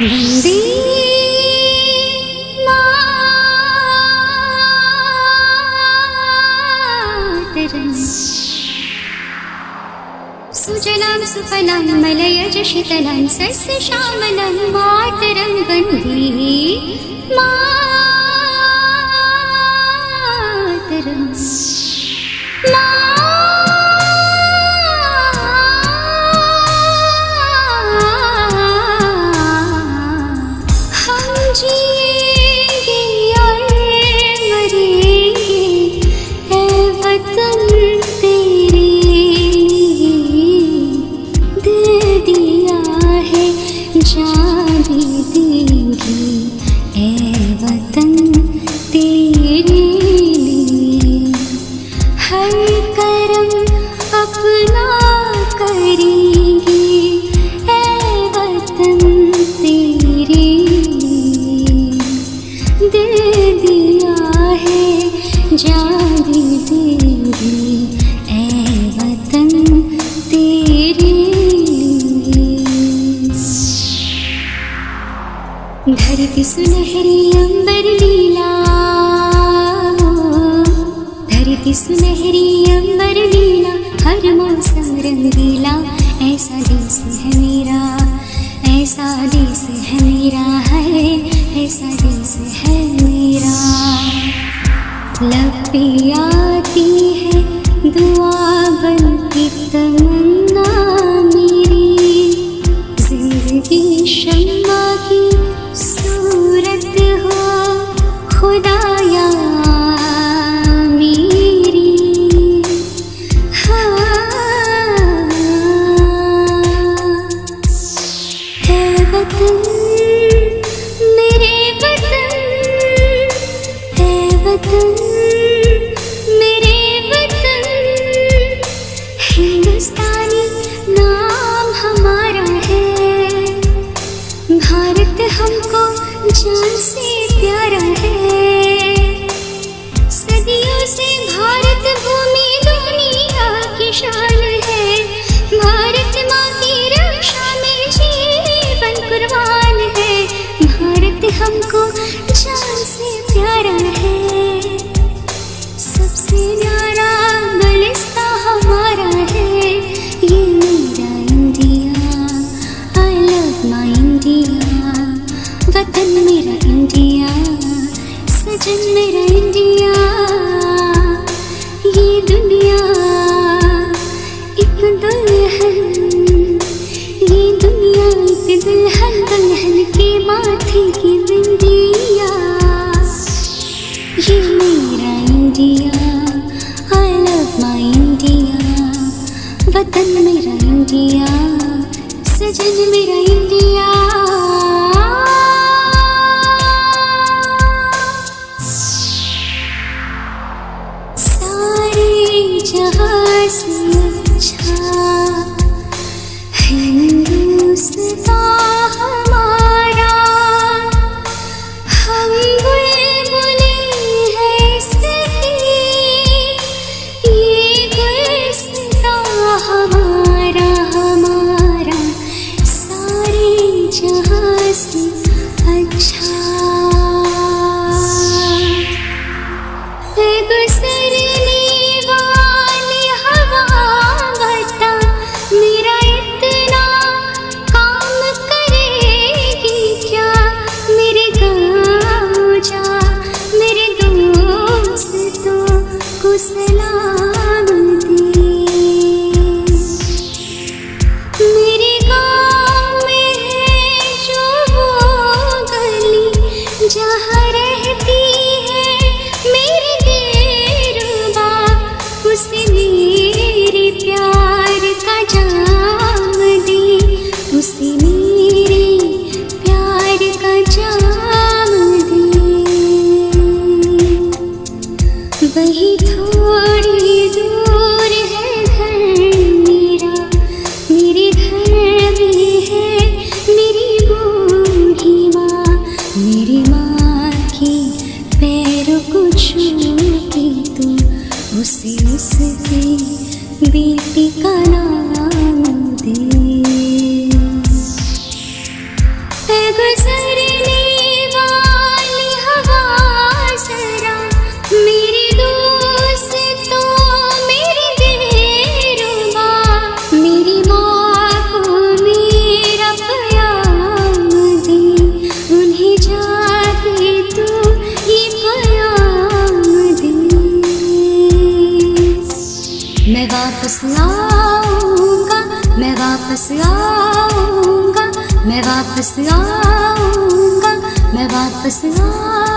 वन्दे मातरम्। सुजलां सुफलां मलयज शीतलां सस्यश्यामलां मातरं वन्दे मातरम्। हम जिएंगे और मरेंगे ऐ वतन तेरे लिए, दिल दिया है जान भी देंगे ऐ वतन तेरे लिए। हर करम अपना करेंगे ऐ वतन तेरे लिए, दिल दिया है जान भी देंगे ऐ वतन तेरे लिए। धरती सुनहरी अंबर नीला, धरती सुनहरी अंबर नीला, हर मौसम रंगीला, ऐसा देश है मेरा, ऐसा देश है मेरा, है ऐसा देश है मेरा। लब पे आती है दुआ बनती तमन्ना मेरी, जिंदगी शम्मा की सूरत हो खुदाया मेरी। है वतन मेरे वतन, है वतन मेरे वतन, हिंदुस्तानी नाम हमारा है। भारत हमको जान से प्यारा है, सदियों से भारत भूमि दुनिया की शान है। भारत माँ की रक्षा में जीवन कुर्बान है, भारत हमको जान से प्यारा है। सबसे न्यारा बलिस्ता हमारा है ये मेरा India. I love my India, वतन मेरा इंडिया, सजन मेरा इंडिया। ये दुनिया एक दुल्हन, ये दुनिया एक दुल्हन, दुल्हन के माथे की बिंदिया। ये मेरा India, I love my India, वतन मेरा इंडिया, सजन मेरा इंडिया। सारे जहां से अच्छा हिंदुस्तान हमारा, हम बुलबुलें हैं इसकी, ये गुलिस्तान हमारा हमारा, सारे जहां से अच्छा। गुजरने वाली हवा बता मेरा इतना काम करेगी क्या, मेरे गाँव जा मेरे दोस्तों को सलाम दे। मेरे गाँव में है जो वो गली जहाँ रहती है मेरी दिलरुबा, उसे मेरे प्यार का जाम दे, उसे मेरे प्यार का जाम दे। वही थोड़ी दूर है घर मेरा, मेरे घर भी है मेरी बूढ़ी माँ, मेरी माँ की पैरों को छूती तू, उसे उसके बेटी का नाम दे। ऐ गुजरने वाली हवा जरा मेरे दोस्तों मेरे दिलरुबा, मेरी माँ को मेरा प्याम दे, उन्हें जाके तू ये प्याम दे। मैं वापस आऊँगा, मैं वापस आऊँगा, मैं वापस आऊँगा, मैं वापस आऊँगा।